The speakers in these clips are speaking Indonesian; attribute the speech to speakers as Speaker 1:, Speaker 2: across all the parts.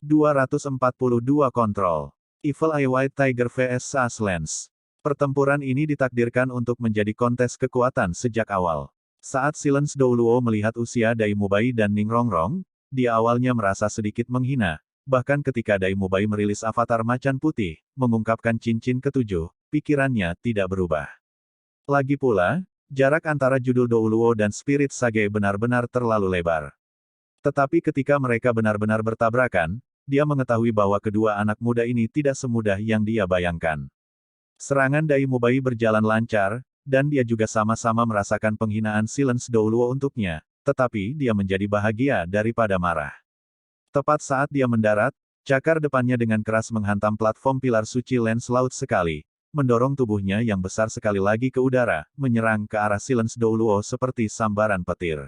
Speaker 1: 242 kontrol. Evil Eye White Tiger vs Sash Lance. Pertempuran ini ditakdirkan untuk menjadi kontes kekuatan sejak awal. Saat Silence Douluo melihat usia Dai Mubai dan Ning Rongrong, dia awalnya merasa sedikit menghina. Bahkan ketika Dai Mubai merilis avatar macan putih, mengungkapkan cincin ketujuh, pikirannya tidak berubah. Lagi pula, jarak antara judul Douluo dan Spirit Sage benar-benar terlalu lebar. Tetapi ketika mereka benar-benar bertabrakan, dia mengetahui bahwa kedua anak muda ini tidak semudah yang dia bayangkan. Serangan Dai Mubai berjalan lancar, dan dia juga sama-sama merasakan penghinaan Silence Douluo untuknya, tetapi dia menjadi bahagia daripada marah. Tepat saat dia mendarat, cakar depannya dengan keras menghantam platform pilar suci Lens Laut sekali, mendorong tubuhnya yang besar sekali lagi ke udara, menyerang ke arah Silence Douluo seperti sambaran petir.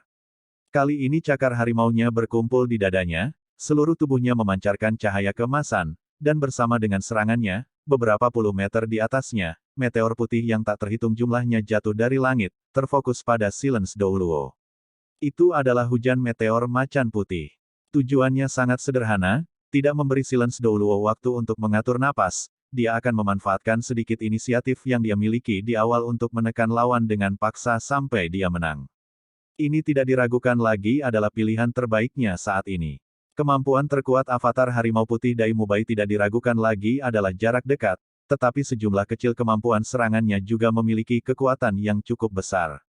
Speaker 1: Kali ini cakar harimaunya berkumpul di dadanya, seluruh tubuhnya memancarkan cahaya keemasan, dan bersama dengan serangannya, beberapa puluh meter di atasnya, meteor putih yang tak terhitung jumlahnya jatuh dari langit, terfokus pada Silence Douluo. Itu adalah hujan meteor macan putih. Tujuannya sangat sederhana, tidak memberi Silence Douluo waktu untuk mengatur napas, dia akan memanfaatkan sedikit inisiatif yang dia miliki di awal untuk menekan lawan dengan paksa sampai dia menang. Ini tidak diragukan lagi adalah pilihan terbaiknya saat ini. Kemampuan terkuat avatar harimau putih Dai Mubai tidak diragukan lagi adalah jarak dekat, tetapi sejumlah kecil kemampuan serangannya juga memiliki kekuatan yang cukup besar.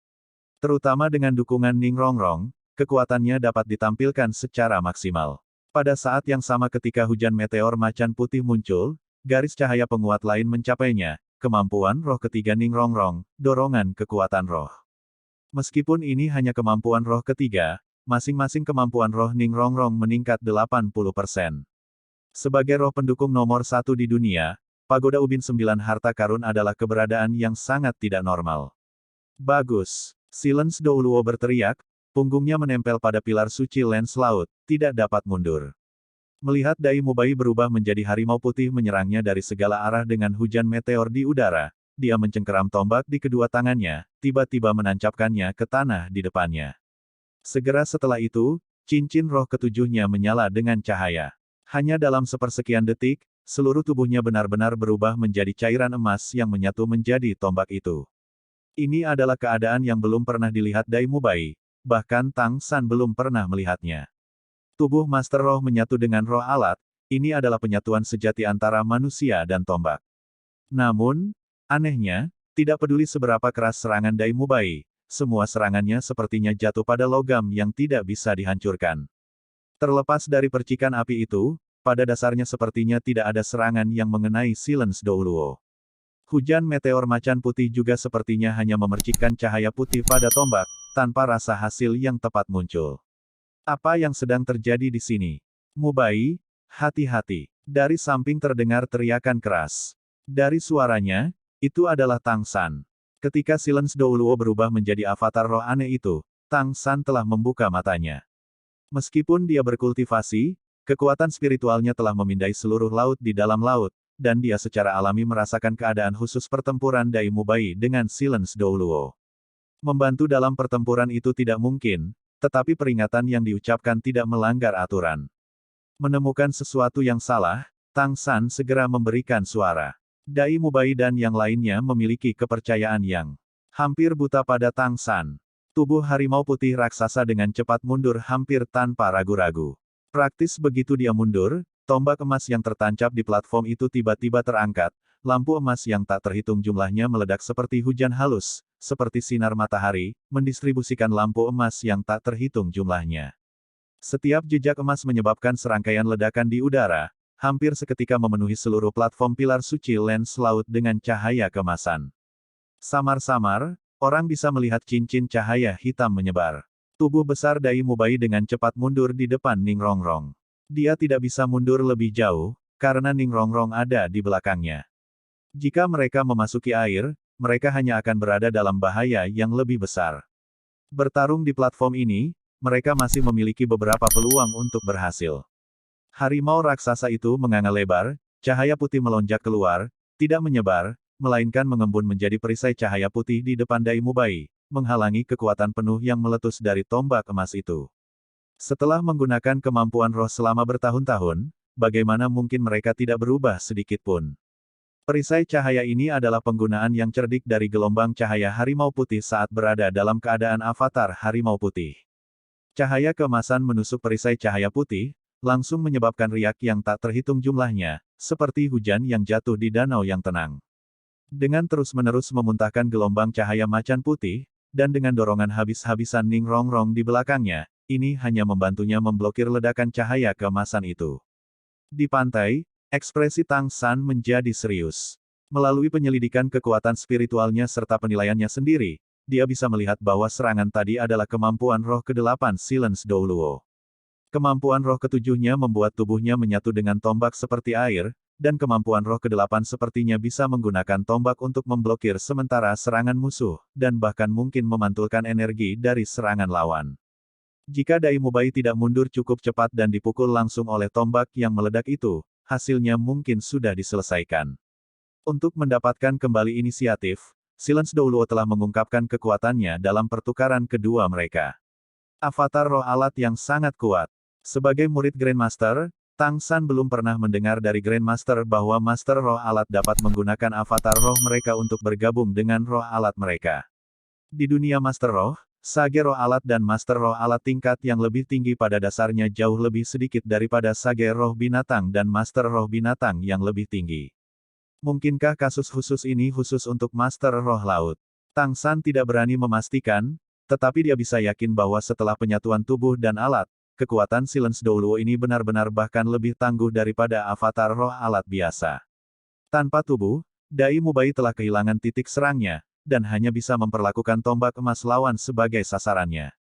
Speaker 1: Terutama dengan dukungan Ning Rongrong, kekuatannya dapat ditampilkan secara maksimal. Pada saat yang sama ketika hujan meteor macan putih muncul, garis cahaya penguat lain mencapainya, kemampuan roh ketiga Ning Rongrong, dorongan kekuatan roh. Meskipun ini hanya kemampuan roh ketiga, masing-masing kemampuan roh Ning Rongrong meningkat 80%. Sebagai roh pendukung nomor 1 di dunia, Pagoda Ubin 9 Harta Karun adalah keberadaan yang sangat tidak normal. Bagus! Silence Douluo berteriak, punggungnya menempel pada pilar suci Lens Laut, tidak dapat mundur. Melihat Dai Mubai berubah menjadi harimau putih menyerangnya dari segala arah dengan hujan meteor di udara, dia mencengkeram tombak di kedua tangannya, tiba-tiba menancapkannya ke tanah di depannya. Segera setelah itu, cincin roh ketujuhnya menyala dengan cahaya. Hanya dalam sepersekian detik, seluruh tubuhnya benar-benar berubah menjadi cairan emas yang menyatu menjadi tombak itu. Ini adalah keadaan yang belum pernah dilihat Dai Mubai, bahkan Tang San belum pernah melihatnya. Tubuh Master Roh menyatu dengan roh alat, ini adalah penyatuan sejati antara manusia dan tombak. Namun, anehnya, tidak peduli seberapa keras serangan Dai Mubai, semua serangannya sepertinya jatuh pada logam yang tidak bisa dihancurkan. Terlepas dari percikan api itu, pada dasarnya sepertinya tidak ada serangan yang mengenai Silence Douluo. Hujan meteor macan putih juga sepertinya hanya memercikkan cahaya putih pada tombak, tanpa rasa hasil yang tepat muncul. Apa yang sedang terjadi di sini? Mubai, hati-hati. Dari samping terdengar teriakan keras. Dari suaranya, itu adalah Tang San. Ketika Silence Douluo berubah menjadi avatar roh aneh itu, Tang San telah membuka matanya. Meskipun dia berkultivasi, kekuatan spiritualnya telah memindai seluruh laut di dalam laut, dan dia secara alami merasakan keadaan khusus pertempuran Dai Mubai dengan Silence Douluo. Membantu dalam pertempuran itu tidak mungkin, tetapi peringatan yang diucapkan tidak melanggar aturan. Menemukan sesuatu yang salah, Tang San segera memberikan suara. Dai Mubai dan yang lainnya memiliki kepercayaan yang hampir buta pada Tang San. Tubuh harimau putih raksasa dengan cepat mundur hampir tanpa ragu-ragu. Praktis begitu dia mundur, tombak emas yang tertancap di platform itu tiba-tiba terangkat, lampu emas yang tak terhitung jumlahnya meledak seperti hujan halus, seperti sinar matahari, mendistribusikan lampu emas yang tak terhitung jumlahnya. Setiap jejak emas menyebabkan serangkaian ledakan di udara, hampir seketika memenuhi seluruh platform pilar suci Lens Laut dengan cahaya kemasan. Samar-samar, orang bisa melihat cincin cahaya hitam menyebar. Tubuh besar Dai Mubai dengan cepat mundur di depan Ning Rongrong. Dia tidak bisa mundur lebih jauh, karena Ning Rongrong ada di belakangnya. Jika mereka memasuki air, mereka hanya akan berada dalam bahaya yang lebih besar. Bertarung di platform ini, mereka masih memiliki beberapa peluang untuk berhasil. Harimau raksasa itu menganga lebar, cahaya putih melonjak keluar, tidak menyebar, melainkan mengembun menjadi perisai cahaya putih di depan Dai Mubai, menghalangi kekuatan penuh yang meletus dari tombak emas itu. Setelah menggunakan kemampuan roh selama bertahun-tahun, bagaimana mungkin mereka tidak berubah sedikit pun. Perisai cahaya ini adalah penggunaan yang cerdik dari gelombang cahaya harimau putih saat berada dalam keadaan avatar harimau putih. Cahaya keemasan menusuk perisai cahaya putih, langsung menyebabkan riak yang tak terhitung jumlahnya, seperti hujan yang jatuh di danau yang tenang. Dengan terus-menerus memuntahkan gelombang cahaya macan putih, dan dengan dorongan habis-habisan Ning Rongrong di belakangnya, ini hanya membantunya memblokir ledakan cahaya keemasan itu. Di pantai, ekspresi Tang San menjadi serius. Melalui penyelidikan kekuatan spiritualnya serta penilaiannya sendiri, dia bisa melihat bahwa serangan tadi adalah kemampuan roh ke-8 Silence Douluo. Kemampuan roh ketujuhnya membuat tubuhnya menyatu dengan tombak seperti air, dan kemampuan roh ke-8 sepertinya bisa menggunakan tombak untuk memblokir sementara serangan musuh, dan bahkan mungkin memantulkan energi dari serangan lawan. Jika Dai Mubai tidak mundur cukup cepat dan dipukul langsung oleh tombak yang meledak itu, hasilnya mungkin sudah diselesaikan. Untuk mendapatkan kembali inisiatif, Silence Douluo telah mengungkapkan kekuatannya dalam pertukaran kedua mereka. Avatar roh alat yang sangat kuat. Sebagai murid Grandmaster, Tang San belum pernah mendengar dari Grandmaster bahwa Master Roh Alat dapat menggunakan avatar roh mereka untuk bergabung dengan roh alat mereka. Di dunia Master Roh, Sage Roh Alat dan Master Roh Alat tingkat yang lebih tinggi pada dasarnya jauh lebih sedikit daripada Sage Roh Binatang dan Master Roh Binatang yang lebih tinggi. Mungkinkah kasus khusus ini khusus untuk Master Roh Laut? Tang San tidak berani memastikan, tetapi dia bisa yakin bahwa setelah penyatuan tubuh dan alat, kekuatan Silence Douluo ini benar-benar bahkan lebih tangguh daripada avatar roh alat biasa. Tanpa tubuh, Dai Mubai telah kehilangan titik serangnya, dan hanya bisa memperlakukan tombak emas lawan sebagai sasarannya.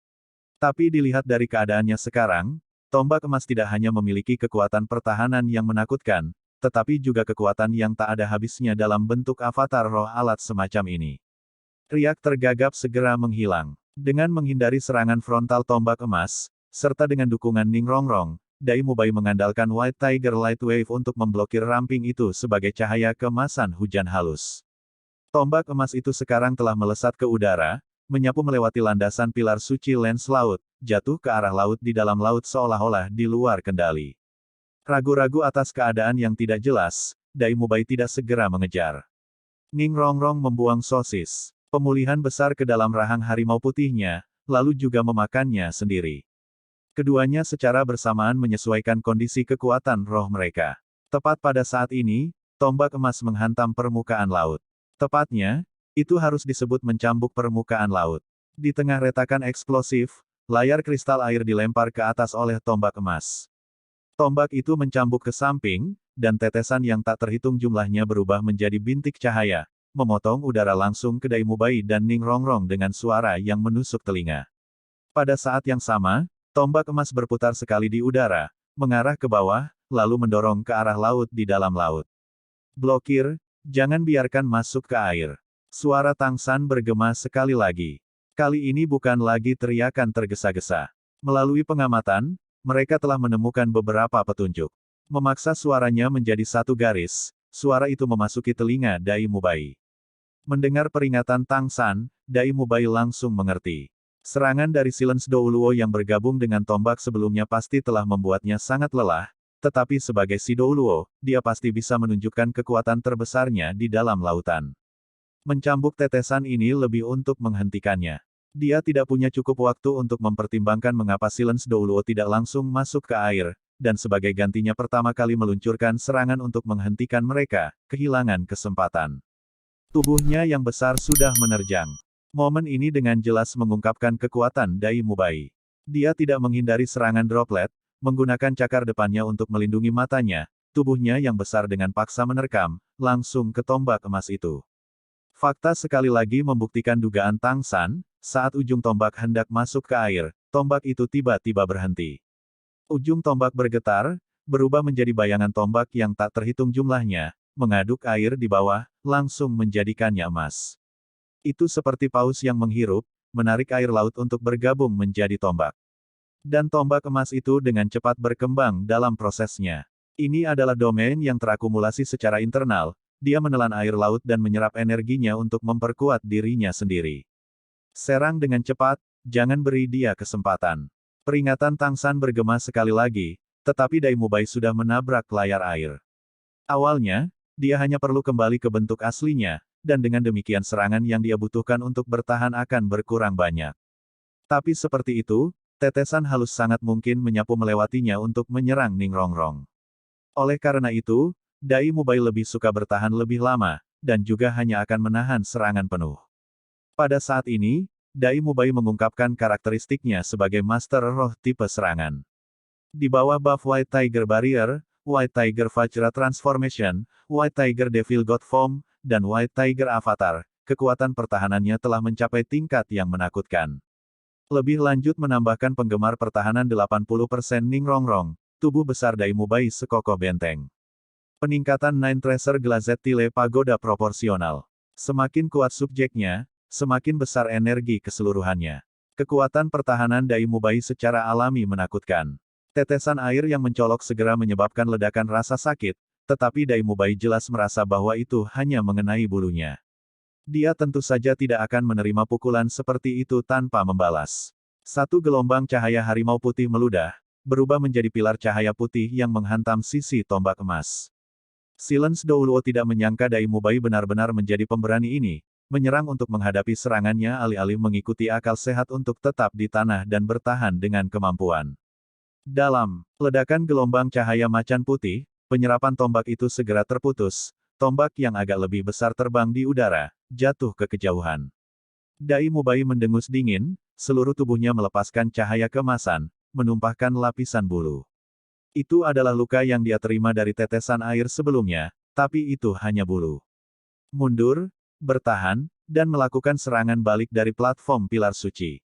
Speaker 1: Tapi dilihat dari keadaannya sekarang, tombak emas tidak hanya memiliki kekuatan pertahanan yang menakutkan, tetapi juga kekuatan yang tak ada habisnya dalam bentuk avatar roh alat semacam ini. Riak tergagap segera menghilang. Dengan menghindari serangan frontal tombak emas, serta dengan dukungan Ning Rongrong, Dai Mubai mengandalkan White Tiger Light Wave untuk memblokir ramping itu sebagai cahaya keemasan hujan halus. Tombak emas itu sekarang telah melesat ke udara, menyapu melewati landasan pilar suci lens laut, jatuh ke arah laut di dalam laut seolah-olah di luar kendali. Ragu-ragu atas keadaan yang tidak jelas, Dai Mubai tidak segera mengejar. Ning Rongrong membuang sosis, pemulihan besar ke dalam rahang harimau putihnya, lalu juga memakannya sendiri. Keduanya secara bersamaan menyesuaikan kondisi kekuatan roh mereka. Tepat pada saat ini, tombak emas menghantam permukaan laut. Tepatnya, itu harus disebut mencambuk permukaan laut. Di tengah retakan eksplosif, layar kristal air dilempar ke atas oleh tombak emas. Tombak itu mencambuk ke samping, dan tetesan yang tak terhitung jumlahnya berubah menjadi bintik cahaya, memotong udara langsung ke Dai Mubai dan Ning Rongrong dengan suara yang menusuk telinga. Pada saat yang sama, tombak emas berputar sekali di udara, mengarah ke bawah, lalu mendorong ke arah laut di dalam laut. Blokir, jangan biarkan masuk ke air. Suara Tang San bergema sekali lagi. Kali ini bukan lagi teriakan tergesa-gesa. Melalui pengamatan, mereka telah menemukan beberapa petunjuk. Memaksa suaranya menjadi satu garis, suara itu memasuki telinga Dai Mubai. Mendengar peringatan Tang San, Dai Mubai langsung mengerti. Serangan dari Silence Douluo yang bergabung dengan tombak sebelumnya pasti telah membuatnya sangat lelah, tetapi sebagai si Douluo, dia pasti bisa menunjukkan kekuatan terbesarnya di dalam lautan. Mencambuk tetesan ini lebih untuk menghentikannya. Dia tidak punya cukup waktu untuk mempertimbangkan mengapa Silence Douluo tidak langsung masuk ke air, dan sebagai gantinya pertama kali meluncurkan serangan untuk menghentikan mereka, kehilangan kesempatan. Tubuhnya yang besar sudah menerjang. Momen ini dengan jelas mengungkapkan kekuatan Dai Mubai. Dia tidak menghindari serangan droplet, menggunakan cakar depannya untuk melindungi matanya, tubuhnya yang besar dengan paksa menerkam, langsung ke tombak emas itu. Fakta sekali lagi membuktikan dugaan Tang San, saat ujung tombak hendak masuk ke air, tombak itu tiba-tiba berhenti. Ujung tombak bergetar, berubah menjadi bayangan tombak yang tak terhitung jumlahnya, mengaduk air di bawah, langsung menjadikannya emas. Itu seperti paus yang menghirup, menarik air laut untuk bergabung menjadi tombak. Dan tombak emas itu dengan cepat berkembang dalam prosesnya. Ini adalah domain yang terakumulasi secara internal, dia menelan air laut dan menyerap energinya untuk memperkuat dirinya sendiri. Serang dengan cepat, jangan beri dia kesempatan. Peringatan Tang San bergema sekali lagi, tetapi Dai Mubai sudah menabrak layar air. Awalnya, dia hanya perlu kembali ke bentuk aslinya, dan dengan demikian serangan yang dia butuhkan untuk bertahan akan berkurang banyak. Tapi seperti itu, tetesan halus sangat mungkin menyapu melewatinya untuk menyerang Ning Rongrong. Oleh karena itu, Dai Mubai lebih suka bertahan lebih lama, dan juga hanya akan menahan serangan penuh. Pada saat ini, Dai Mubai mengungkapkan karakteristiknya sebagai Master Roh tipe serangan. Di bawah buff White Tiger Barrier, White Tiger Vajra Transformation, White Tiger Devil God Form, dan White Tiger Avatar, kekuatan pertahanannya telah mencapai tingkat yang menakutkan. Lebih lanjut menambahkan penggemar pertahanan 80% Ning Rongrong, tubuh besar Dai Mubai sekokoh benteng. Peningkatan Nine Tracer Glazed Tile Pagoda proporsional. Semakin kuat subjeknya, semakin besar energi keseluruhannya. Kekuatan pertahanan Dai Mubai secara alami menakutkan. Tetesan air yang mencolok segera menyebabkan ledakan rasa sakit, tetapi Dai Mubai jelas merasa bahwa itu hanya mengenai bulunya. Dia tentu saja tidak akan menerima pukulan seperti itu tanpa membalas. Satu gelombang cahaya harimau putih meludah, berubah menjadi pilar cahaya putih yang menghantam sisi tombak emas. Silence Douluo tidak menyangka Dai Mubai benar-benar menjadi pemberani ini, menyerang untuk menghadapi serangannya alih-alih mengikuti akal sehat untuk tetap di tanah dan bertahan dengan kemampuan. Dalam ledakan gelombang cahaya macan putih, penyerapan tombak itu segera terputus, tombak yang agak lebih besar terbang di udara, jatuh ke kejauhan. Dai Mubai mendengus dingin, seluruh tubuhnya melepaskan cahaya keemasan, menumpahkan lapisan bulu. Itu adalah luka yang dia terima dari tetesan air sebelumnya, tapi itu hanya bulu. Mundur, bertahan, dan melakukan serangan balik dari platform pilar suci.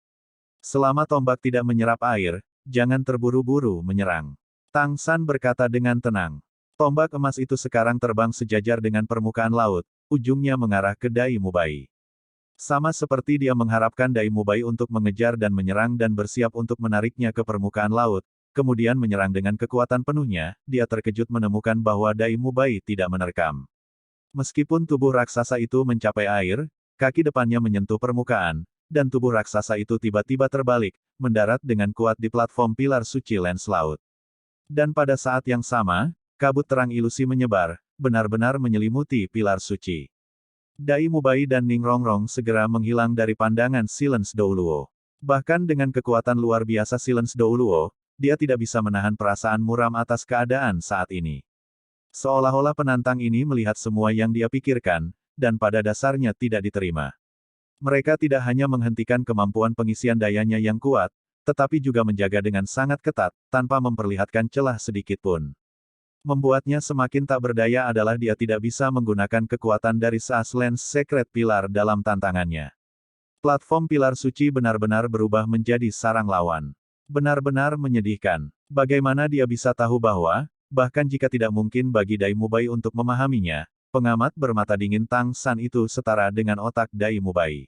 Speaker 1: Selama tombak tidak menyerap air, jangan terburu-buru menyerang. Tang San berkata dengan tenang. Tombak emas itu sekarang terbang sejajar dengan permukaan laut, ujungnya mengarah ke Dai Mubai. Sama seperti dia mengharapkan Dai Mubai untuk mengejar dan menyerang dan bersiap untuk menariknya ke permukaan laut, kemudian menyerang dengan kekuatan penuhnya, dia terkejut menemukan bahwa Dai Mubai tidak menerkam. Meskipun tubuh raksasa itu mencapai air, kaki depannya menyentuh permukaan, dan tubuh raksasa itu tiba-tiba terbalik, mendarat dengan kuat di platform pilar suci lens laut. Dan pada saat yang sama, kabut terang ilusi menyebar, benar-benar menyelimuti pilar suci. Dai Mubai dan Ning Rongrong segera menghilang dari pandangan Silence Douluo. Bahkan dengan kekuatan luar biasa Silence Douluo, dia tidak bisa menahan perasaan muram atas keadaan saat ini. Seolah-olah penantang ini melihat semua yang dia pikirkan, dan pada dasarnya tidak diterima. Mereka tidak hanya menghentikan kemampuan pengisian dayanya yang kuat, tetapi juga menjaga dengan sangat ketat, tanpa memperlihatkan celah sedikit pun. Membuatnya semakin tak berdaya adalah dia tidak bisa menggunakan kekuatan dari Saas Lens Secret Pilar dalam tantangannya. Platform pilar suci benar-benar berubah menjadi sarang lawan. Benar-benar menyedihkan. Bagaimana dia bisa tahu bahwa, bahkan jika tidak mungkin bagi Dai Mubai untuk memahaminya, pengamat bermata dingin Tang San itu setara dengan otak Dai Mubai.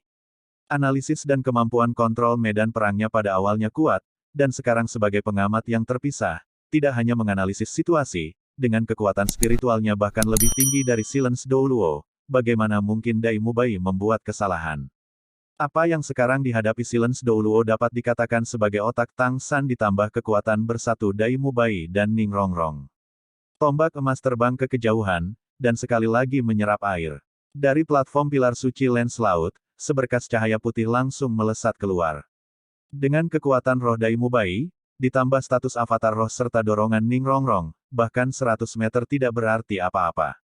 Speaker 1: Analisis dan kemampuan kontrol medan perangnya pada awalnya kuat, dan sekarang sebagai pengamat yang terpisah, tidak hanya menganalisis situasi, dengan kekuatan spiritualnya bahkan lebih tinggi dari Silence Douluo, bagaimana mungkin Dai Mubai membuat kesalahan. Apa yang sekarang dihadapi Silence Douluo dapat dikatakan sebagai otak Tang San ditambah kekuatan bersatu Dai Mubai dan Ning Rongrong. Tombak emas terbang ke kejauhan, dan sekali lagi menyerap air. Dari platform pilar suci lens laut, seberkas cahaya putih langsung melesat keluar. Dengan kekuatan roh Dai Mubai, ditambah status avatar roh serta dorongan Ning Rongrong, bahkan 100 meter tidak berarti apa-apa.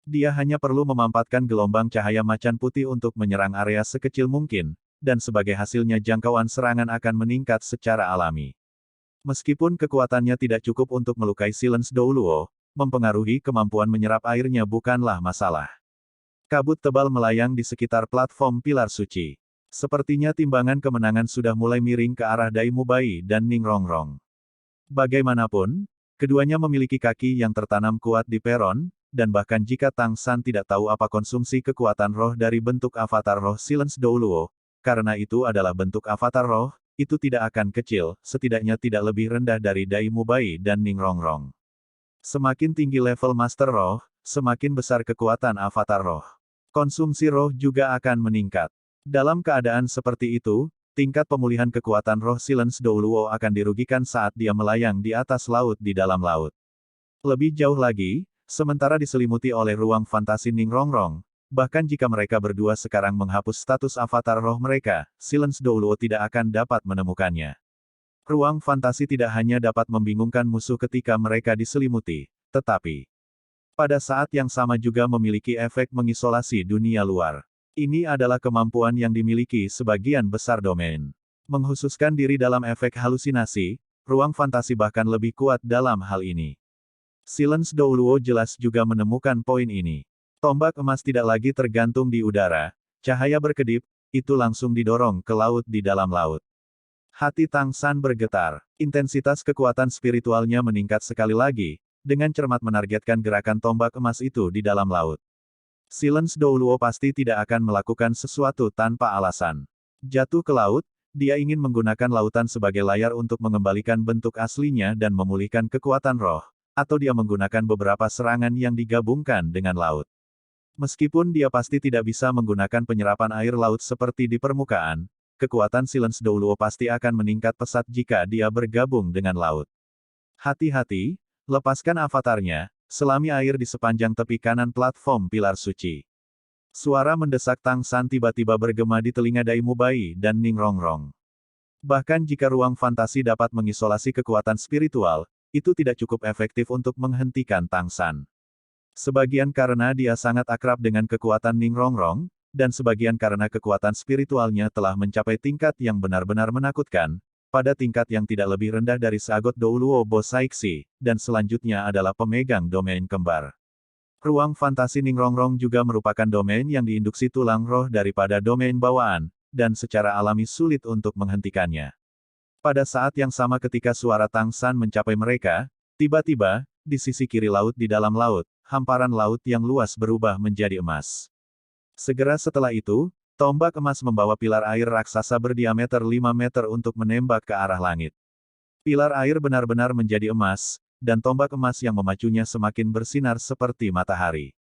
Speaker 1: Dia hanya perlu memampatkan gelombang cahaya macan putih untuk menyerang area sekecil mungkin, dan sebagai hasilnya jangkauan serangan akan meningkat secara alami. Meskipun kekuatannya tidak cukup untuk melukai Silence Douluo, mempengaruhi kemampuan menyerap airnya bukanlah masalah. Kabut tebal melayang di sekitar platform pilar suci. Sepertinya timbangan kemenangan sudah mulai miring ke arah Dai Mubai dan Ning Rongrong. Bagaimanapun, keduanya memiliki kaki yang tertanam kuat di peron, dan bahkan jika Tang San tidak tahu apa konsumsi kekuatan roh dari bentuk avatar roh Silence Douluo, karena itu adalah bentuk avatar roh, itu tidak akan kecil, setidaknya tidak lebih rendah dari Dai Mubai dan Ning Rongrong. Semakin tinggi level Master Roh, semakin besar kekuatan avatar roh. Konsumsi roh juga akan meningkat. Dalam keadaan seperti itu, tingkat pemulihan kekuatan roh Silence Douluo akan dirugikan saat dia melayang di atas laut di dalam laut. Lebih jauh lagi, sementara diselimuti oleh ruang fantasi Ning Rongrong, bahkan jika mereka berdua sekarang menghapus status avatar roh mereka, Silence Douluo tidak akan dapat menemukannya. Ruang fantasi tidak hanya dapat membingungkan musuh ketika mereka diselimuti, tetapi pada saat yang sama juga memiliki efek mengisolasi dunia luar. Ini adalah kemampuan yang dimiliki sebagian besar domain. Menghususkan diri dalam efek halusinasi, ruang fantasi bahkan lebih kuat dalam hal ini. Silence Douluo jelas juga menemukan poin ini. Tombak emas tidak lagi tergantung di udara, cahaya berkedip, itu langsung didorong ke laut di dalam laut. Hati Tang San bergetar, intensitas kekuatan spiritualnya meningkat sekali lagi, dengan cermat menargetkan gerakan tombak emas itu di dalam laut. Silence Douluo pasti tidak akan melakukan sesuatu tanpa alasan. Jatuh ke laut, dia ingin menggunakan lautan sebagai layar untuk mengembalikan bentuk aslinya dan memulihkan kekuatan roh, atau dia menggunakan beberapa serangan yang digabungkan dengan laut. Meskipun dia pasti tidak bisa menggunakan penyerapan air laut seperti di permukaan, kekuatan Silence Douluo pasti akan meningkat pesat jika dia bergabung dengan laut. Hati-hati, lepaskan avatarnya, selami air di sepanjang tepi kanan platform pilar suci. Suara mendesak Tang San tiba-tiba bergema di telinga Dai Mubai dan Ning Rongrong. Bahkan jika ruang fantasi dapat mengisolasi kekuatan spiritual, itu tidak cukup efektif untuk menghentikan Tang San. Sebagian karena dia sangat akrab dengan kekuatan Ning Rongrong, dan sebagian karena kekuatan spiritualnya telah mencapai tingkat yang benar-benar menakutkan, pada tingkat yang tidak lebih rendah dari Sagot Douluo Bo Saiksi, dan selanjutnya adalah pemegang domain kembar. Ruang fantasi Ning Rongrong juga merupakan domain yang diinduksi tulang roh daripada domain bawaan, dan secara alami sulit untuk menghentikannya. Pada saat yang sama ketika suara Tang San mencapai mereka, tiba-tiba, di sisi kiri laut di dalam laut, hamparan laut yang luas berubah menjadi emas. Segera setelah itu, tombak emas membawa pilar air raksasa berdiameter 5 meter untuk menembak ke arah langit. Pilar air benar-benar menjadi emas, dan tombak emas yang memacunya semakin bersinar seperti matahari.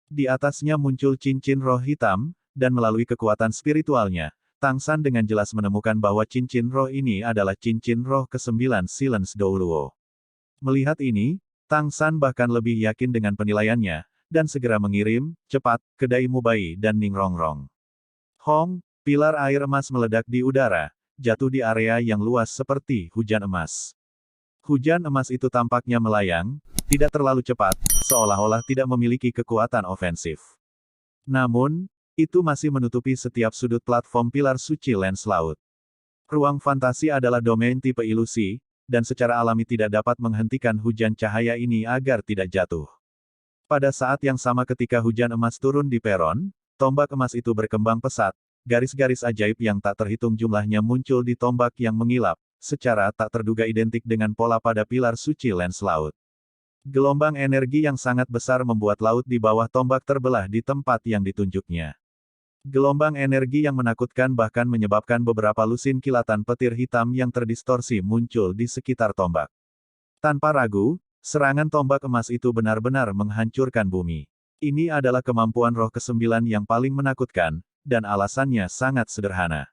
Speaker 1: Di atasnya muncul cincin roh hitam, dan melalui kekuatan spiritualnya, Tang San dengan jelas menemukan bahwa cincin roh ini adalah cincin roh ke-9 Silence Douluo. Melihat ini, Tang San bahkan lebih yakin dengan penilaiannya, dan segera mengirim, cepat, ke Dai Mubai dan Ning Rongrong. Hong, pilar air emas meledak di udara, jatuh di area yang luas seperti hujan emas. Hujan emas itu tampaknya melayang, tidak terlalu cepat, seolah-olah tidak memiliki kekuatan ofensif. Namun, itu masih menutupi setiap sudut platform pilar suci lens laut. Ruang fantasi adalah domain tipe ilusi, dan secara alami tidak dapat menghentikan hujan cahaya ini agar tidak jatuh. Pada saat yang sama ketika hujan emas turun di peron, tombak emas itu berkembang pesat, garis-garis ajaib yang tak terhitung jumlahnya muncul di tombak yang mengilap, secara tak terduga identik dengan pola pada pilar suci lens laut. Gelombang energi yang sangat besar membuat laut di bawah tombak terbelah di tempat yang ditunjuknya. Gelombang energi yang menakutkan bahkan menyebabkan beberapa lusin kilatan petir hitam yang terdistorsi muncul di sekitar tombak. Tanpa ragu, serangan tombak emas itu benar-benar menghancurkan bumi. Ini adalah kemampuan roh ke-9 yang paling menakutkan, dan alasannya sangat sederhana.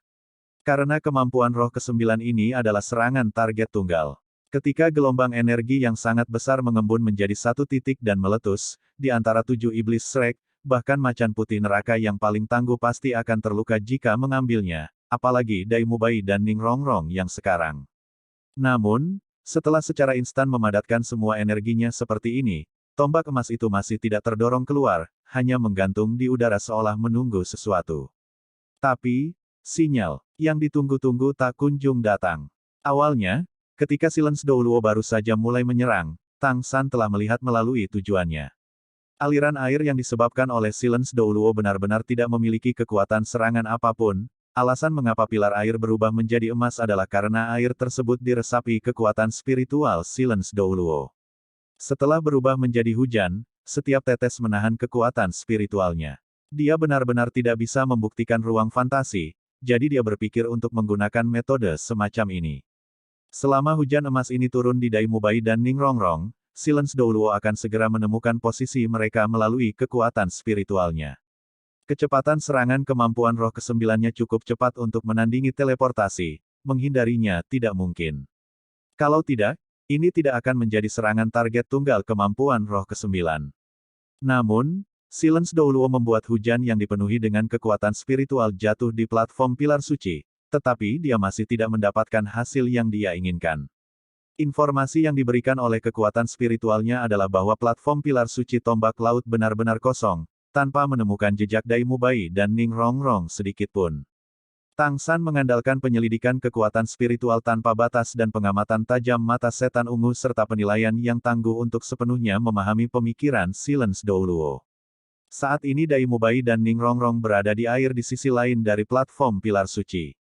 Speaker 1: Karena kemampuan roh ke-9 ini adalah serangan target tunggal. Ketika gelombang energi yang sangat besar mengembun menjadi satu titik dan meletus, di antara 7 iblis Shrek, bahkan macan putih neraka yang paling tangguh pasti akan terluka jika mengambilnya, apalagi Dai Mubai dan Ning Rongrong yang sekarang. Namun, setelah secara instan memadatkan semua energinya seperti ini, tombak emas itu masih tidak terdorong keluar, hanya menggantung di udara seolah menunggu sesuatu. Tapi, sinyal yang ditunggu-tunggu tak kunjung datang. Awalnya, ketika Silence Douluo baru saja mulai menyerang, Tang San telah melihat melalui tujuannya. Aliran air yang disebabkan oleh Silence Douluo benar-benar tidak memiliki kekuatan serangan apapun. Alasan mengapa pilar air berubah menjadi emas adalah karena air tersebut diresapi kekuatan spiritual Silence Douluo. Setelah berubah menjadi hujan, setiap tetes menahan kekuatan spiritualnya. Dia benar-benar tidak bisa membuktikan ruang fantasi, jadi dia berpikir untuk menggunakan metode semacam ini. Selama hujan emas ini turun di Dai Mubai dan Ning Rongrong, Silence Douluo akan segera menemukan posisi mereka melalui kekuatan spiritualnya. Kecepatan serangan kemampuan roh kesembilannya cukup cepat untuk menandingi teleportasi, menghindarinya tidak mungkin. Kalau tidak, ini tidak akan menjadi serangan target tunggal kemampuan roh kesembilan. Namun, Silence Douluo membuat hujan yang dipenuhi dengan kekuatan spiritual jatuh di platform pilar suci, tetapi dia masih tidak mendapatkan hasil yang dia inginkan. Informasi yang diberikan oleh kekuatan spiritualnya adalah bahwa platform pilar suci tombak laut benar-benar kosong, tanpa menemukan jejak Dai Mubai dan Ning Rongrong sedikit pun. Tang San mengandalkan penyelidikan kekuatan spiritual tanpa batas dan pengamatan tajam mata setan ungu serta penilaian yang tangguh untuk sepenuhnya memahami pemikiran Silence Douluo. Saat ini Dai Mubai dan Ning Rongrong berada di air di sisi lain dari platform pilar suci.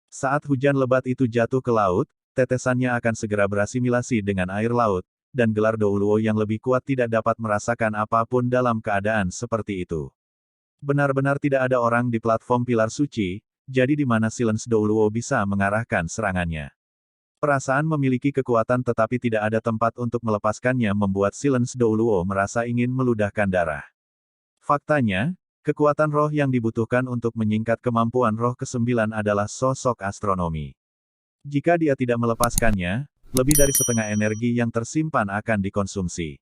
Speaker 1: Saat hujan lebat itu jatuh ke laut, tetesannya akan segera berasimilasi dengan air laut, dan gelar Douluo yang lebih kuat tidak dapat merasakan apapun dalam keadaan seperti itu. Benar-benar tidak ada orang di platform pilar suci, jadi di mana Silence Douluo bisa mengarahkan serangannya. Perasaan memiliki kekuatan tetapi tidak ada tempat untuk melepaskannya membuat Silence Douluo merasa ingin meludahkan darah. Faktanya, kekuatan roh yang dibutuhkan untuk menyingkat kemampuan roh kesembilan adalah sosok astronomi. Jika dia tidak melepaskannya, lebih dari setengah energi yang tersimpan akan dikonsumsi.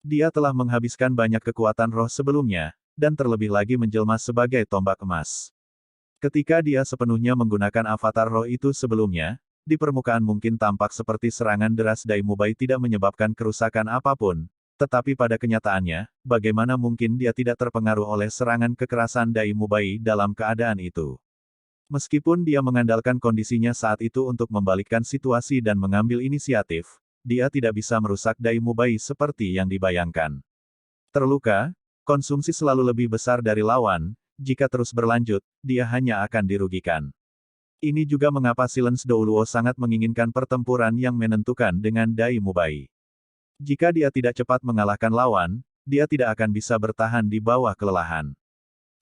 Speaker 1: Dia telah menghabiskan banyak kekuatan roh sebelumnya, dan terlebih lagi menjelma sebagai tombak emas. Ketika dia sepenuhnya menggunakan avatar roh itu sebelumnya, di permukaan mungkin tampak seperti serangan deras Dai Mubai tidak menyebabkan kerusakan apapun, tetapi pada kenyataannya, bagaimana mungkin dia tidak terpengaruh oleh serangan kekerasan Dai Mubai dalam keadaan itu. Meskipun dia mengandalkan kondisinya saat itu untuk membalikkan situasi dan mengambil inisiatif, dia tidak bisa merusak Dai Mubai seperti yang dibayangkan. Terluka, konsumsi selalu lebih besar dari lawan. Jika terus berlanjut, dia hanya akan dirugikan. Ini juga mengapa Silence Douluo sangat menginginkan pertempuran yang menentukan dengan Dai Mubai. Jika dia tidak cepat mengalahkan lawan, dia tidak akan bisa bertahan di bawah kelelahan.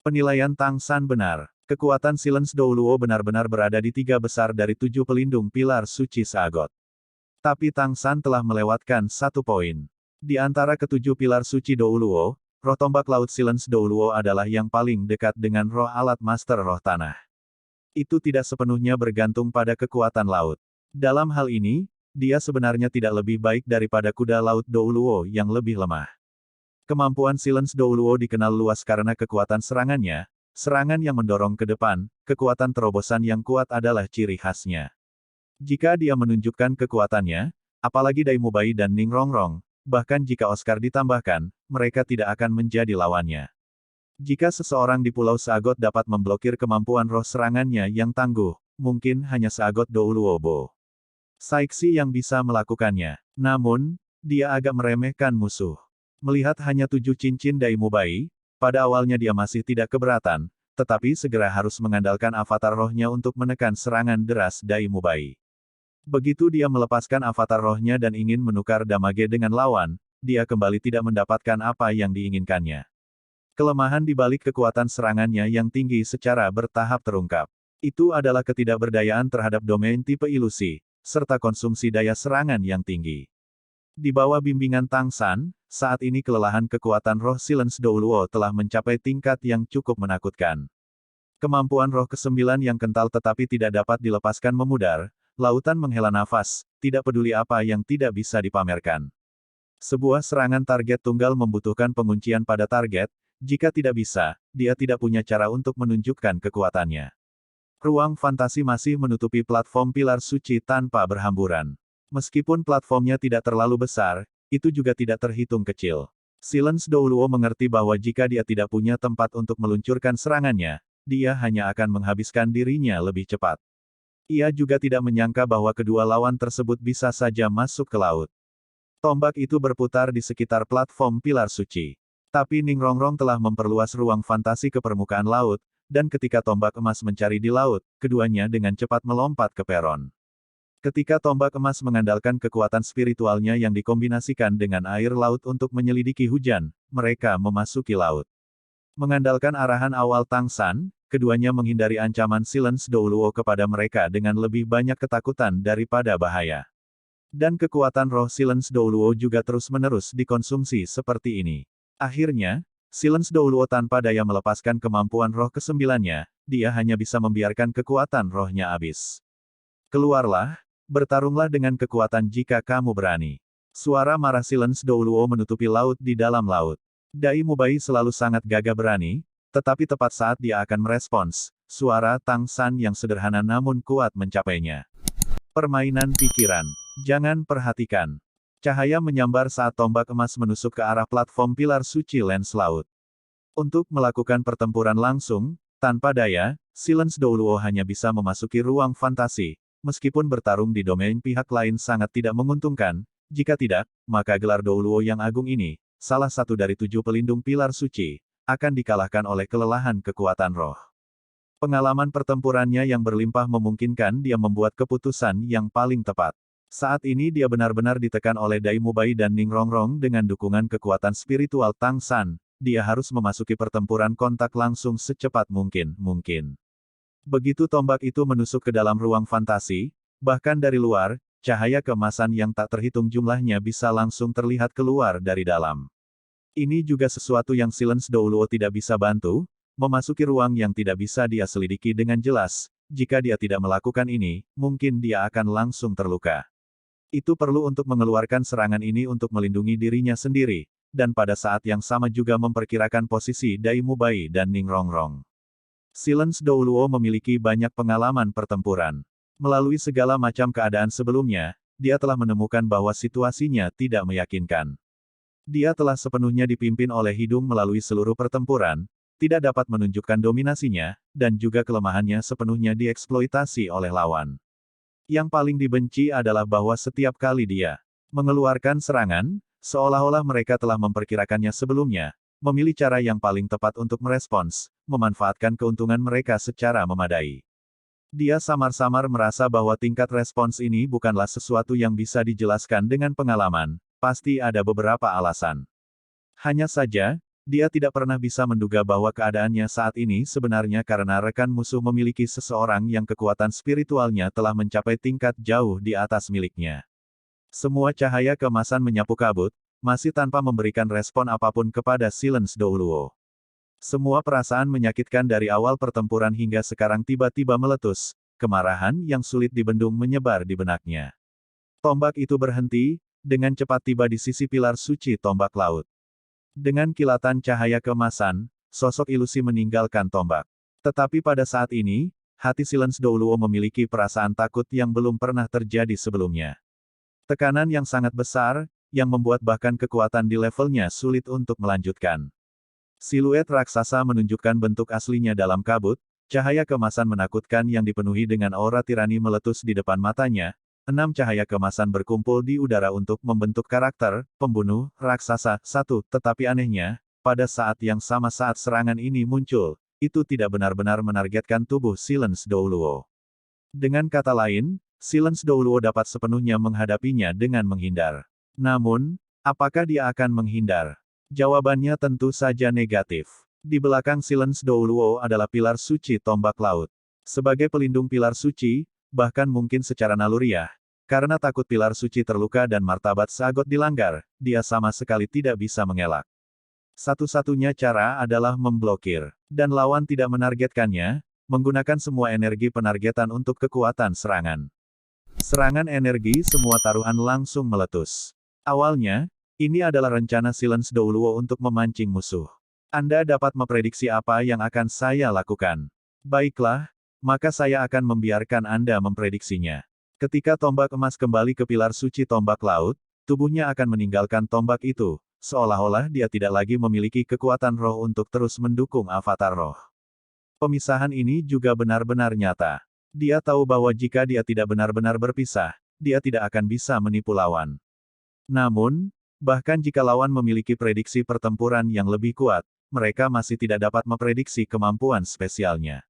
Speaker 1: Penilaian Tang San benar. Kekuatan Silence Douluo benar-benar berada di 3 besar dari 7 pelindung pilar suci Sagot. Tapi Tang San telah melewatkan 1 poin. Di antara ketujuh pilar suci Douluo, roh tombak laut Silence Douluo adalah yang paling dekat dengan roh alat master roh tanah. Itu tidak sepenuhnya bergantung pada kekuatan laut. Dalam hal ini, dia sebenarnya tidak lebih baik daripada kuda laut Douluo yang lebih lemah. Kemampuan Silence Douluo dikenal luas karena kekuatan serangannya, serangan yang mendorong ke depan, kekuatan terobosan yang kuat adalah ciri khasnya. Jika dia menunjukkan kekuatannya, apalagi Dai Mubai dan Ning Rongrong, bahkan jika Oscar ditambahkan, mereka tidak akan menjadi lawannya. Jika seseorang di Pulau Sagot dapat memblokir kemampuan roh serangannya yang tangguh, mungkin hanya Sagot Douluo Bo Saixi yang bisa melakukannya. Namun, dia agak meremehkan musuh. Melihat hanya 7 cincin Dai Mubai, pada awalnya dia masih tidak keberatan, tetapi segera harus mengandalkan avatar rohnya untuk menekan serangan deras Dai Mubai. Begitu dia melepaskan avatar rohnya dan ingin menukar damage dengan lawan, dia kembali tidak mendapatkan apa yang diinginkannya. Kelemahan di balik kekuatan serangannya yang tinggi secara bertahap terungkap. Itu adalah ketidakberdayaan terhadap domain tipe ilusi, serta konsumsi daya serangan yang tinggi. Di bawah bimbingan Tang San, saat ini kelelahan kekuatan roh Silence Douluo telah mencapai tingkat yang cukup menakutkan. Kemampuan roh ke-9 yang kental tetapi tidak dapat dilepaskan memudar, lautan menghela nafas, tidak peduli apa yang tidak bisa dipamerkan. Sebuah serangan target tunggal membutuhkan penguncian pada target, jika tidak bisa, dia tidak punya cara untuk menunjukkan kekuatannya. Ruang fantasi masih menutupi platform pilar suci tanpa berhamburan. Meskipun platformnya tidak terlalu besar, itu juga tidak terhitung kecil. Silence Douluo mengerti bahwa jika dia tidak punya tempat untuk meluncurkan serangannya, dia hanya akan menghabiskan dirinya lebih cepat. Ia juga tidak menyangka bahwa kedua lawan tersebut bisa saja masuk ke laut. Tombak itu berputar di sekitar platform pilar suci. Tapi Ning Rongrong telah memperluas ruang fantasi ke permukaan laut, dan ketika tombak emas mencari di laut, keduanya dengan cepat melompat ke peron. Ketika tombak emas mengandalkan kekuatan spiritualnya yang dikombinasikan dengan air laut untuk menyelidiki hujan, mereka memasuki laut. Mengandalkan arahan awal Tang San, keduanya menghindari ancaman Silence Douluo kepada mereka dengan lebih banyak ketakutan daripada bahaya. Dan kekuatan roh Silence Douluo juga terus-menerus dikonsumsi seperti ini. Akhirnya, Silence Douluo tanpa daya melepaskan kemampuan roh kesembilannya, dia hanya bisa membiarkan kekuatan rohnya habis. Keluarlah, bertarunglah dengan kekuatan jika kamu berani. Suara marah Silence Douluo menutupi laut di dalam laut. Dai Mubai selalu sangat gagah berani, tetapi tepat saat dia akan merespons, suara Tang San yang sederhana namun kuat mencapainya. Permainan pikiran. Jangan perhatikan. Cahaya menyambar saat tombak emas menusuk ke arah platform pilar suci lens laut. Untuk melakukan pertempuran langsung, tanpa daya, Silence Douluo hanya bisa memasuki ruang fantasi. Meskipun bertarung di domain pihak lain sangat tidak menguntungkan, jika tidak, maka gelar Douluo yang agung ini, salah satu dari 7 pelindung pilar suci, akan dikalahkan oleh kelelahan kekuatan roh. Pengalaman pertempurannya yang berlimpah memungkinkan dia membuat keputusan yang paling tepat. Saat ini dia benar-benar ditekan oleh Dai Mubai dan Ning Rongrong dengan dukungan kekuatan spiritual Tang San. Dia harus memasuki pertempuran kontak langsung secepat mungkin. Begitu tombak itu menusuk ke dalam ruang fantasi, bahkan dari luar, cahaya keemasan yang tak terhitung jumlahnya bisa langsung terlihat keluar dari dalam. Ini juga sesuatu yang Silence Douluo tidak bisa bantu, memasuki ruang yang tidak bisa dia selidiki dengan jelas. Jika dia tidak melakukan ini, mungkin dia akan langsung terluka. Itu perlu untuk mengeluarkan serangan ini untuk melindungi dirinya sendiri, dan pada saat yang sama juga memperkirakan posisi Dai Mubai dan Ning Rongrong. Silence Douluo memiliki banyak pengalaman pertempuran. Melalui segala macam keadaan sebelumnya, dia telah menemukan bahwa situasinya tidak meyakinkan. Dia telah sepenuhnya dipimpin oleh hidung melalui seluruh pertempuran, tidak dapat menunjukkan dominasinya, dan juga kelemahannya sepenuhnya dieksploitasi oleh lawan. Yang paling dibenci adalah bahwa setiap kali dia mengeluarkan serangan, seolah-olah mereka telah memperkirakannya sebelumnya, memilih cara yang paling tepat untuk merespons, memanfaatkan keuntungan mereka secara memadai. Dia samar-samar merasa bahwa tingkat respons ini bukanlah sesuatu yang bisa dijelaskan dengan pengalaman. Pasti ada beberapa alasan. Hanya saja, dia tidak pernah bisa menduga bahwa keadaannya saat ini sebenarnya karena rekan musuh memiliki seseorang yang kekuatan spiritualnya telah mencapai tingkat jauh di atas miliknya. Semua cahaya keemasan menyapu kabut, masih tanpa memberikan respon apapun kepada Silence Douluo. Semua perasaan menyakitkan dari awal pertempuran hingga sekarang tiba-tiba meletus, kemarahan yang sulit dibendung menyebar di benaknya. Tombak itu berhenti, dengan cepat tiba di sisi pilar suci tombak laut. Dengan kilatan cahaya keemasan, sosok ilusi meninggalkan tombak. Tetapi pada saat ini, hati Silence Douluo memiliki perasaan takut yang belum pernah terjadi sebelumnya. Tekanan yang sangat besar, yang membuat bahkan kekuatan di levelnya sulit untuk melanjutkan. Siluet raksasa menunjukkan bentuk aslinya dalam kabut, cahaya keemasan menakutkan yang dipenuhi dengan aura tirani meletus di depan matanya. 6 cahaya keemasan berkumpul di udara untuk membentuk karakter, pembunuh, raksasa, 1. Tetapi anehnya, pada saat yang sama saat serangan ini muncul, itu tidak benar-benar menargetkan tubuh Silence Douluo. Dengan kata lain, Silence Douluo dapat sepenuhnya menghadapinya dengan menghindar. Namun, apakah dia akan menghindar? Jawabannya tentu saja negatif. Di belakang Silence Douluo adalah pilar suci tombak laut. Sebagai pelindung pilar suci, bahkan mungkin secara naluriah, karena takut pilar suci terluka dan martabat Sagot dilanggar, dia sama sekali tidak bisa mengelak. Satu-satunya cara adalah memblokir, dan lawan tidak menargetkannya, menggunakan semua energi penargetan untuk kekuatan serangan. Serangan energi semua taruhan langsung meletus. Awalnya, ini adalah rencana Silence Douluo untuk memancing musuh. Anda dapat memprediksi apa yang akan saya lakukan. Baiklah, maka saya akan membiarkan Anda memprediksinya. Ketika tombak emas kembali ke pilar suci tombak laut, tubuhnya akan meninggalkan tombak itu, seolah-olah dia tidak lagi memiliki kekuatan roh untuk terus mendukung avatar roh. Pemisahan ini juga benar-benar nyata. Dia tahu bahwa jika dia tidak benar-benar berpisah, dia tidak akan bisa menipu lawan. Namun, bahkan jika lawan memiliki prediksi pertempuran yang lebih kuat, mereka masih tidak dapat memprediksi kemampuan spesialnya.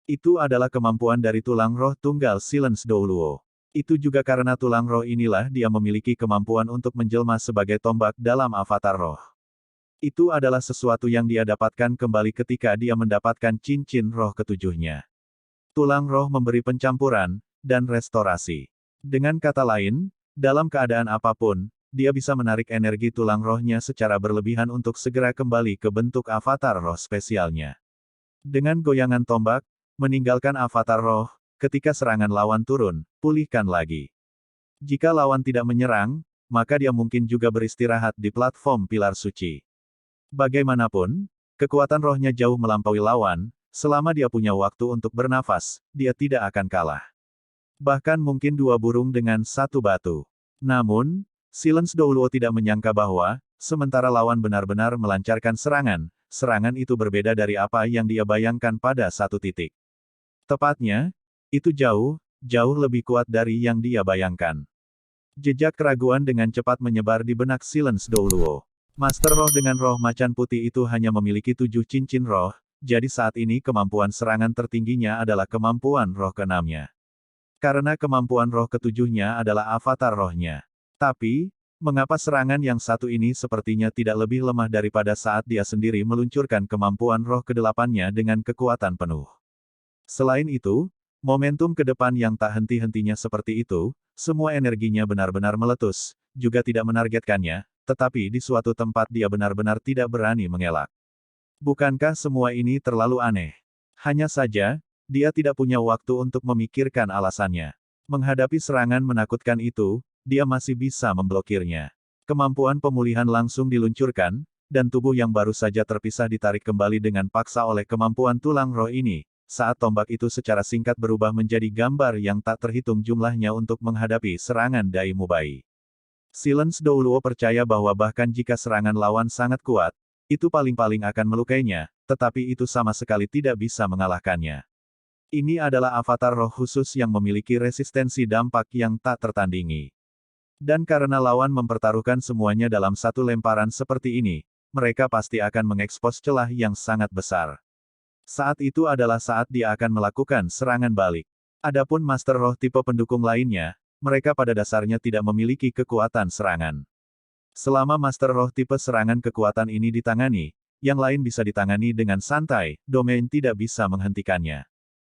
Speaker 1: Itu adalah kemampuan dari tulang roh tunggal Silence Douluo. Itu juga karena tulang roh inilah dia memiliki kemampuan untuk menjelma sebagai tombak dalam avatar roh. Itu adalah sesuatu yang dia dapatkan kembali ketika dia mendapatkan cincin roh ketujuhnya. Tulang roh memberi pencampuran, dan restorasi. Dengan kata lain, dalam keadaan apapun, dia bisa menarik energi tulang rohnya secara berlebihan untuk segera kembali ke bentuk avatar roh spesialnya. Dengan goyangan tombak, meninggalkan avatar roh, ketika serangan lawan turun, pulihkan lagi. Jika lawan tidak menyerang, maka dia mungkin juga beristirahat di platform pilar suci. Bagaimanapun, kekuatan rohnya jauh melampaui lawan, selama dia punya waktu untuk bernafas, dia tidak akan kalah. Bahkan mungkin dua burung dengan satu batu. Namun, Silence Douluo tidak menyangka bahwa, sementara lawan benar-benar melancarkan serangan itu berbeda dari apa yang dia bayangkan pada satu titik. Tepatnya, itu jauh lebih kuat dari yang dia bayangkan. Jejak keraguan dengan cepat menyebar di benak Silence Douluo. Master roh dengan roh macan putih itu hanya memiliki 7 cincin roh, jadi saat ini kemampuan serangan tertingginya adalah kemampuan roh ke-6-nya. Karena kemampuan roh ke-7-nya adalah avatar rohnya. Tapi, mengapa serangan yang satu ini sepertinya tidak lebih lemah daripada saat dia sendiri meluncurkan kemampuan roh ke-8-nya dengan kekuatan penuh. Selain itu, momentum ke depan yang tak henti-hentinya seperti itu, semua energinya benar-benar meletus, juga tidak menargetkannya, tetapi di suatu tempat dia benar-benar tidak berani mengelak. Bukankah semua ini terlalu aneh? Hanya saja, dia tidak punya waktu untuk memikirkan alasannya. Menghadapi serangan menakutkan itu, dia masih bisa memblokirnya. Kemampuan pemulihan langsung diluncurkan, dan tubuh yang baru saja terpisah ditarik kembali dengan paksa oleh kemampuan tulang roh ini, saat tombak itu secara singkat berubah menjadi gambar yang tak terhitung jumlahnya untuk menghadapi serangan Dai Mubai. Silence Douluo percaya bahwa bahkan jika serangan lawan sangat kuat, itu paling-paling akan melukainya, tetapi itu sama sekali tidak bisa mengalahkannya. Ini adalah avatar roh khusus yang memiliki resistensi dampak yang tak tertandingi. Dan karena lawan mempertaruhkan semuanya dalam satu lemparan seperti ini, mereka pasti akan mengekspos celah yang sangat besar. Saat itu adalah saat dia akan melakukan serangan balik. Adapun Master Roh tipe pendukung lainnya, mereka pada dasarnya tidak memiliki kekuatan serangan. Selama Master Roh tipe serangan kekuatan ini ditangani, yang lain bisa ditangani dengan santai, domain tidak bisa menghentikannya.